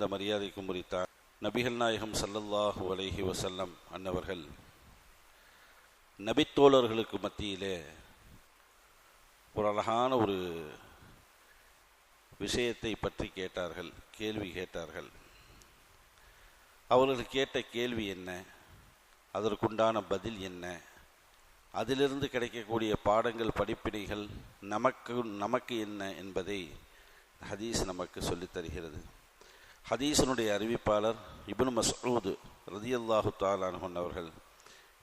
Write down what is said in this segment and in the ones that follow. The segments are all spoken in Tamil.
மிகுந்த மரியாதைக்கும் உரித்தார் நபிகள் நாயகம் ஸல்லல்லாஹு அலைஹி வஸல்லம் அன்னவர்கள் நபித்தோழர்களுக்கு மத்தியிலே ஒரு அழகான ஒரு விஷயத்தை பற்றி கேள்வி கேட்டார்கள். அவர்கள் கேட்ட கேள்வி என்ன, அதற்குண்டான பதில் என்ன, அதிலிருந்து கிடைக்கக்கூடிய பாடங்கள் படிப்பினைகள் நமக்கு என்ன என்பதை ஹதீஸ் நமக்கு சொல்லித் தருகிறது. ஹதீஸினுடைய அறிவிப்பாளர் இப்னு மஸ்ஊத் ரலியல்லாஹு தஆலா அன்ஹு அவர்கள்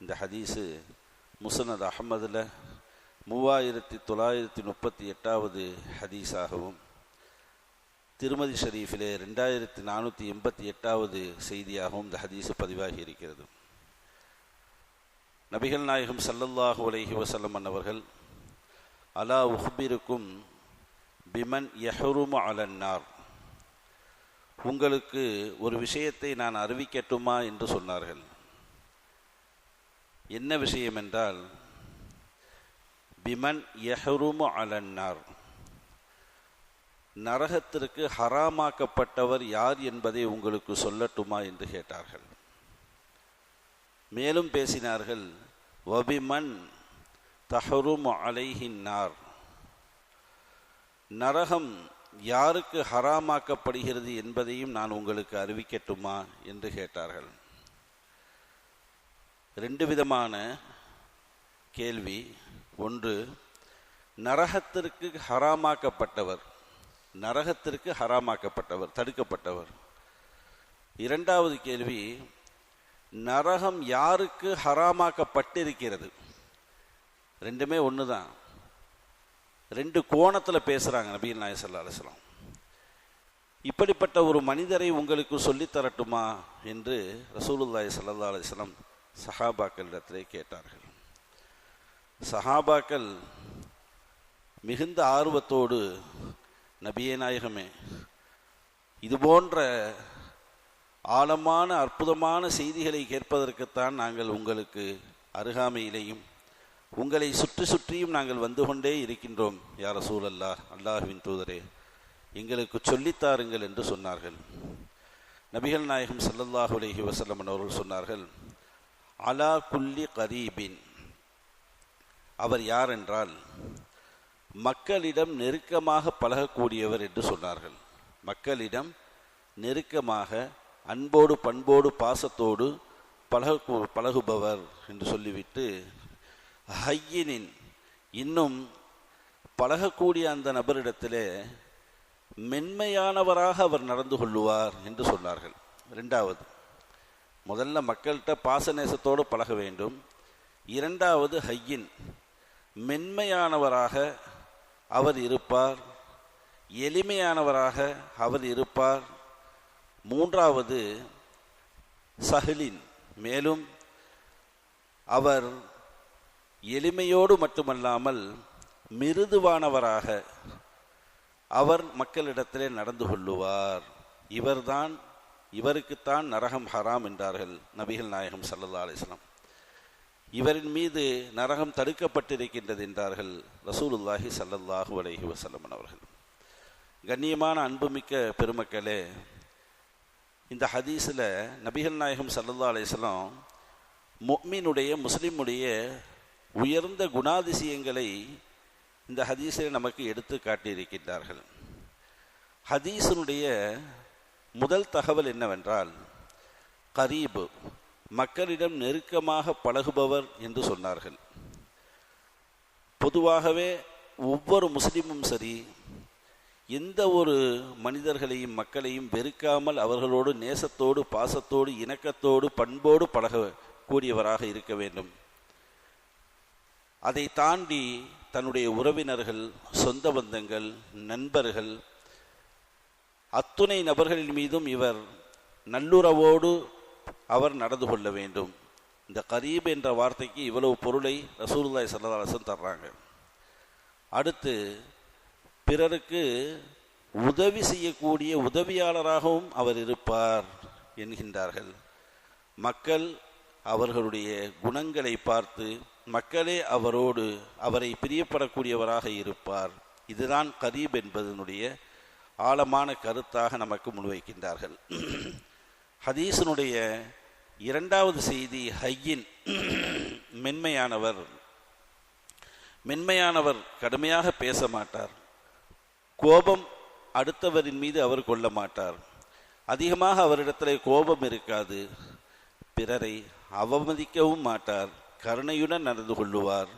இந்த ஹதீஸு முஸ்னத் அஹ்மதில் 3938வது ஹதீஸாகவும் திருமதி ஷரீஃபிலே 2488வது செய்தியாகவும் இந்த ஹதீஸு பதிவாகி இருக்கிறது. நபிகள் நாயகம் ஸல்லல்லாஹு அலைஹி வஸல்லம் அன்னவர்கள் அலா உஹ்பிருக்கும் பிமன் யஹ்ருமு அலன்னார், உங்களுக்கு ஒரு விஷயத்தை நான் அறிவிக்கட்டுமா என்று சொன்னார்கள். என்ன விஷயம் என்றால், பிமன் யஹ்ருமு அலன்னார், நரகத்திற்கு ஹராமாக்கப்பட்டவர் யார் என்பதை உங்களுக்கு சொல்லட்டுமா என்று கேட்டார்கள். மேலும் பேசினார்கள், வபிமன் தஹ்ருமு அலைஹின் நார், நரகம் யாருக்கு ஹராமாக்கப்படுகிறது என்பதையும் நான் உங்களுக்கு அறிவிக்கட்டுமா என்று கேட்டார்கள். ரெண்டு விதமான கேள்வி. ஒன்று, நரகத்திற்கு ஹராமாக்கப்பட்டவர் தடுக்கப்பட்டவர். இரண்டாவது கேள்வி, நரகம் யாருக்கு ஹராமாக்கப்பட்டிருக்கிறது. ரெண்டுமே ஒன்று தான். ரெண்டு கோணத்தில் பேசுகிறாங்க நபிகள் நாயகம் ஸல்லல்லாஹு அலைஹி வஸல்லம். இப்படிப்பட்ட ஒரு மனிதரை உங்களுக்கு சொல்லித்தரட்டுமா என்று ரசூலுல்லாஹி ஸல்லல்லாஹு அலைஹி வஸல்லம் சஹாபாக்களிடத்திலே கேட்டார்கள். சஹாபாக்கள் மிகுந்த ஆர்வத்தோடு, நபியே நாயகமே, இது போன்ற ஆழமான அற்புதமான செய்திகளை கேட்பதற்குத்தான் நாங்கள் உங்களுக்கு அருகாமையிலேயும் உங்களை சுற்றியும் நாங்கள் வந்து கொண்டே இருக்கின்றோம். யா ரசூலல்லாஹ், அல்லாஹ்வின் தூதரே, எங்களுக்கு சொல்லித்தாருங்கள் என்று சொன்னார்கள். நபிகள் நாயகம் ஸல்லல்லாஹு அலைஹி வஸல்லம் அவர்கள் சொன்னார்கள், அலா குல்லி கரீபின், அவர் யார் என்றால் மக்களிடம் நெருக்கமாக பழகக்கூடியவர் என்று சொன்னார்கள். மக்களிடம் நெருக்கமாக அன்போடு பண்போடு பாசத்தோடு பழகுபவர் என்று சொல்லிவிட்டு, ஹய்யினின், இன்னும் பழகக்கூடிய அந்த நபரிடத்திலே மென்மையானவராக அவர் நடந்து கொள்ளுவார் என்று சொன்னார்கள். ரெண்டாவது, முதல்ல மக்கள்கிட்ட பாசநேசத்தோடு பழக வேண்டும். இரண்டாவது, ஹய்யின், மென்மையானவராக அவர் இருப்பார், எளிமையானவராக அவர் இருப்பார். மூன்றாவது, சஹலின், மேலும் அவர் எளிமையோடு மட்டுமல்லாமல் மிருதுவானவராக அவர் மக்களிடத்திலே நடந்து கொள்ளுவார். இவருக்குத்தான் நரகம் ஹராம் என்றார்கள் நபிகள் நாயகம் ஸல்லல்லாஹு அலைஹி வஸல்லம். இவரின் மீது நரகம் தடுக்கப்பட்டிருக்கின்றது என்றார்கள் ரசூலுல்லாஹி ஸல்லல்லாஹு அலைஹி வஸல்லம் அவர்கள். கண்ணியமான அன்புமிக்க பெருமக்களே, இந்த ஹதீஸில் நபிகள் நாயகம் ஸல்லல்லாஹு அலைஹி வஸல்லம் முஃமினுடைய, முஸ்லிமுடைய உயர்ந்த குணாதிசயங்களை இந்த ஹதீஸில் நமக்கு எடுத்து காட்டியிருக்கின்றார்கள். ஹதீஸினுடைய முதல் தகவல் என்னவென்றால், கரீபு, மக்களிடம் நெருக்கமாக பழகுபவர் என்று சொன்னார்கள். பொதுவாகவே ஒவ்வொரு முஸ்லிமும் சரி, எந்த ஒரு மனிதர்களையும் மக்களையும் வெறுக்காமல் அவர்களோடு நேசத்தோடு பாசத்தோடு இணக்கத்தோடு பண்போடு பழகக்கூடியவராக இருக்க வேண்டும். அதை தாண்டி தன்னுடைய உறவினர்கள், சொந்த பந்தங்கள், நண்பர்கள், அத்துணை நபர்களின் மீதும் இவர் நல்லுறவோடு அவர் நடந்து கொள்ள வேண்டும். இந்த கரீப் என்ற வார்த்தைக்கு இவ்வளவு பொருளை ரசூலுல்லாஹி ஸல்லல்லாஹு அலைஹி வஸல்லம் தர்றாங்க. அடுத்து, பிறருக்கு உதவி செய்யக்கூடிய உதவியாளராகவும் அவர் இருப்பார் என்கின்றார்கள். மக்கள் அவர்களுடைய குணங்களை பார்த்து மக்களே அவரை பிரியப்படக்கூடியவராக இருப்பார். இதுதான் கரீப் என்பதனுடைய ஆழமான கருத்தாக நமக்கு முன்வைக்கின்றார்கள். ஹதீஸினுடைய இரண்டாவது செய்தி ஹய்யின், மென்மையானவர். மென்மையானவர் கடுமையாக பேச மாட்டார், கோபம் அடுத்தவரின் மீது அவர் கொள்ள மாட்டார், அதிகமாக அவரிடத்தில் கோபம் இருக்காது, பிறரை அவமதிக்கவும் மாட்டார், கருணையுடன் நடந்து கொள்ளுவார்.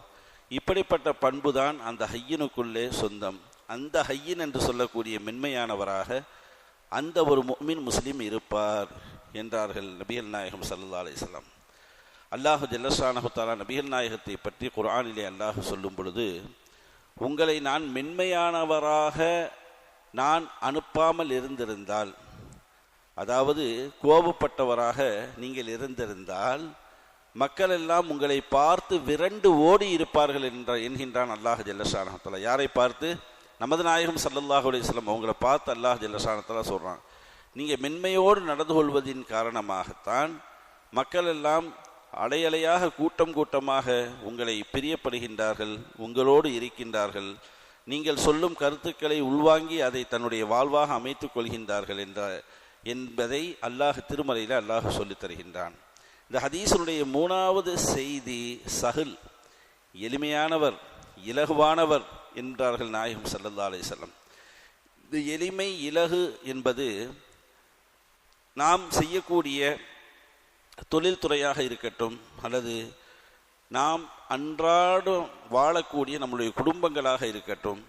இப்படிப்பட்ட பண்புதான் அந்த ஹய்யினுக்குள்ளே சொந்தம். அந்த ஹய்யின் என்று சொல்லக்கூடிய மென்மையானவராக அந்த ஒரு முஃமின் முஸ்லிம் இருப்பார் என்றார்கள் நபிகள் நாயகம் ஸல்லல்லாஹு அலைஹி வஸல்லம். அல்லாஹு ஜல்லஷானஹு தஆலா நபிகள் நாயகத்தை பற்றி குர்ஆனிலே அல்லாஹ் சொல்லும் பொழுது, உங்களை நான் மென்மையானவராக நான் அனுப்பாமல் இருந்திருந்தால், அதாவது கோபப்பட்டவராக நீங்கள் இருந்திருந்தால், மக்கள் எல்லாம் உங்களை பார்த்து விரண்டு ஓடி இருப்பார்கள் என்கின்றான் அல்லாஹ் ஜல்லஷானஹு தஆலா. யாரை பார்த்து? நமது நாயகம் ஸல்லல்லாஹு அலைஹி வஸல்லம் அவங்கள பார்த்து அல்லாஹ் ஜல்லஷானஹு தஆலா சொல்கிறான், நீங்கள் மென்மையோடு நடந்து கொள்வதின் காரணமாகத்தான் மக்கள் எல்லாம் அலையலையாக கூட்டம் கூட்டமாக உங்களை பிரியப்படுகின்றார்கள், உங்களோடு இருக்கின்றார்கள், நீங்கள் சொல்லும் கருத்துக்களை உள்வாங்கி அதை தன்னுடைய வாழ்வாக அமைத்துக் கொள்கின்றார்கள் என்பதை அல்லாஹ் திருமறையில் அல்லாஹ் சொல்லித் தருகின்றான். இந்த ஹதீஸனுடைய மூணாவது செய்தி சஹல், எளிமையானவர், இலகுவானவர் என்றார்கள் நாயகம் ஸல்லல்லாஹு அலைஹி வஸல்லம். இந்த எளிமை, இலகு என்பது நாம் செய்யக்கூடிய தொழில்துறையாக இருக்கட்டும், அல்லது நாம் அன்றாடம் வாழக்கூடிய நம்முடைய குடும்பங்களாக இருக்கட்டும்,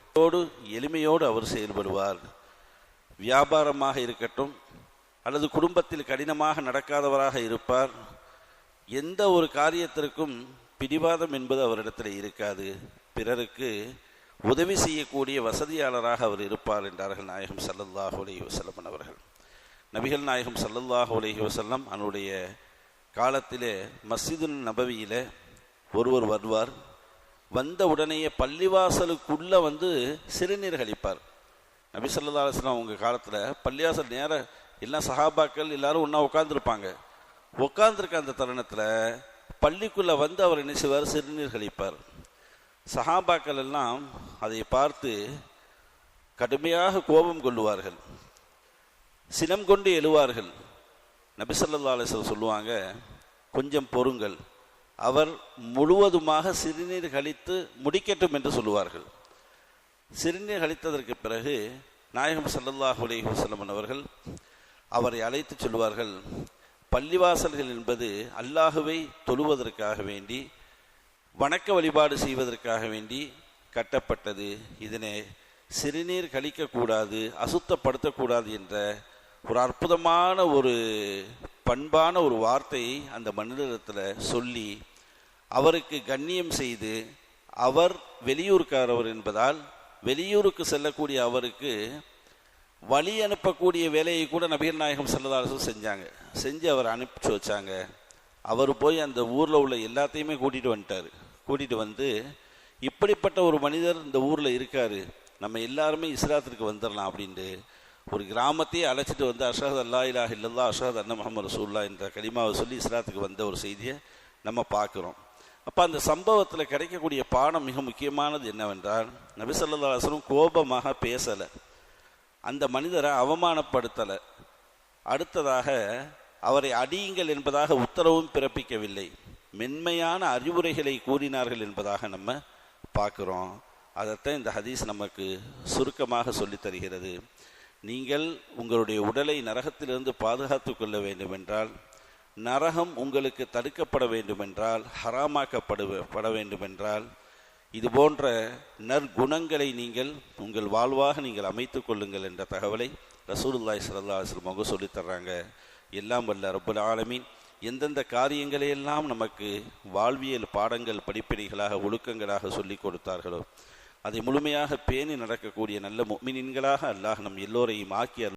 எளிமையோடு அவர் செயல்படுவார். வியாபாரமாக இருக்கட்டும், அல்லது குடும்பத்தில் கடினமாக நடக்காதவராக இருப்பார். எந்த ஒரு காரியத்திற்கும் பிடிவாதம் என்பது அவரிடத்தில் இருக்காது. பிறருக்கு உதவி செய்யக்கூடிய வசதியாளராக அவர் இருப்பார் என்றார்கள் நாயகம் ஸல்லல்லாஹு அலைஹி வஸல்லம் அவர்கள். நபிகள் நாயகம் ஸல்லல்லாஹு அலைஹி வஸல்லம் அவருடைய காலத்திலே மஸ்ஜிதுல் நபவியில் ஒருவர் வருவார். வந்த உடனேயே பள்ளிவாசலுக்குள்ளே வந்து சிறுநீர் கழிப்பார். நபி ஸல்லல்லாஹு அலைஹி வஸல்லம் அவங்க காலத்தில் பள்ளிவாசல் நேர எல்லாம் சஹாபாக்கள் எல்லாரும் ஒன்றா உட்காந்துருப்பாங்க. உட்காந்துருக்க அந்த தருணத்தில் பள்ளிக்குள்ளே வந்து அவர் என்ன செய்வார்? சிறுநீர் கழிப்பார். சஹாபாக்கள் எல்லாம் அதை பார்த்து கடுமையாக கோபம் கொள்ளுவார்கள், சினம் கொண்டு எழுவார்கள். நபி ஸல்லல்லாஹு அலைஹி வஸல்லம் சொல்லுவாங்க, கொஞ்சம் பொறுங்கள், அவர் முழுவதுமாக சிறுநீர் கழித்து முடிக்கட்டும் என்று சொல்லுவார்கள். சிறுநீர் கழித்ததற்கு பிறகு நாயகம் ஸல்லல்லாஹு அலைஹி வஸல்லம் அவர்கள் அவரை அழைத்து சொல்லுவார்கள், பள்ளிவாசல்கள் என்பது அல்லாஹுவை தொழுவதற்காக வேண்டி, வணக்க வழிபாடு செய்வதற்காக வேண்டி கட்டப்பட்டது. இதனை சிறுநீர் கழிக்கக்கூடாது, அசுத்தப்படுத்தக்கூடாது என்ற ஒரு அற்புதமான ஒரு பண்பான ஒரு வார்த்தையை அந்த மனிதரிடத்தில் சொல்லி அவருக்கு கண்ணியம் செய்து, அவர் வெளியூர்காரவர் என்பதால் வெளியூருக்கு செல்லக்கூடிய அவருக்கு வழி அனுப்பக்கூடிய வேலையை கூட நபிகள் நாயகம் ஸல்லல்லாஹு அலைஹி வஸல்லம் செஞ்சாங்க. செஞ்சு அவர் அனுப்பிச்சு வச்சாங்க. அவர் போய் அந்த ஊரில் உள்ள எல்லாத்தையுமே கூட்டிகிட்டு வந்துட்டார். கூட்டிகிட்டு வந்து, இப்படிப்பட்ட ஒரு மனிதர் இந்த ஊரில் இருக்கார், நம்ம எல்லாருமே இஸ்லாத்திற்கு வந்துடலாம் அப்படின்ட்டு ஒரு கிராமத்தையே அழைச்சிட்டு வந்து அஷ்ஹது அல்லா இலாஹ இல்லல்லாஹ் அஷ்ஹது அன்ன முஹம்மது ரசூலுல்லாஹ் என்ற கலிமாவை சொல்லி இஸ்லாத்துக்கு வந்த ஒரு செய்தியை நம்ம பார்க்குறோம். அப்போ அந்த சம்பவத்தில் கிடைக்கக்கூடிய பாடம் மிக முக்கியமானது என்னவென்றால், நபி ஸல்லல்லாஹு அலைஹி வஸல்லம் கோபமாக பேசலை, அந்த மனிதரை அவமானப்படுத்தலை, அடுத்ததாக அவரை அடியுங்கள் என்பதாக உத்தரவும் பிறப்பிக்கவில்லை, மென்மையான அறிவுரைகளை கூறினார்கள் என்பதாக நம்ம பார்க்குறோம். அதைத்தான் இந்த ஹதீஸ் நமக்கு சுருக்கமாக சொல்லித் தருகிறது. நீங்கள் உங்களுடைய உடலை நரகத்திலிருந்து பாதுகாத்து கொள்ள வேண்டுமென்றால், நரகம் உங்களுக்கு தடுக்கப்பட வேண்டுமென்றால், ஹராமாக்கப்பட வேண்டுமென்றால், இது போன்ற நற்குணங்களை நீங்கள் உங்கள் வாழ்வாக நீங்கள் அமைத்து கொள்ளுங்கள் என்ற தகவலை ரசூலுல்லாஹி ஸல்லல்லாஹு அலைஹி வஸல்லம் அவங்க சொல்லித்தர்றாங்க. எல்லாம் வல்ல ரப்புல் ஆலமீன் எந்தெந்த காரியங்களையெல்லாம் நமக்கு வாழ்வியல் பாடங்கள், படிப்பினைகளாக, ஒழுக்கங்களாக சொல்லி கொடுத்தார்களோ அதை முழுமையாக பேணி நடக்கக்கூடிய நல்ல முஃமினீன்களாக அல்லாஹ் நம் எல்லோரையும் ஆக்கி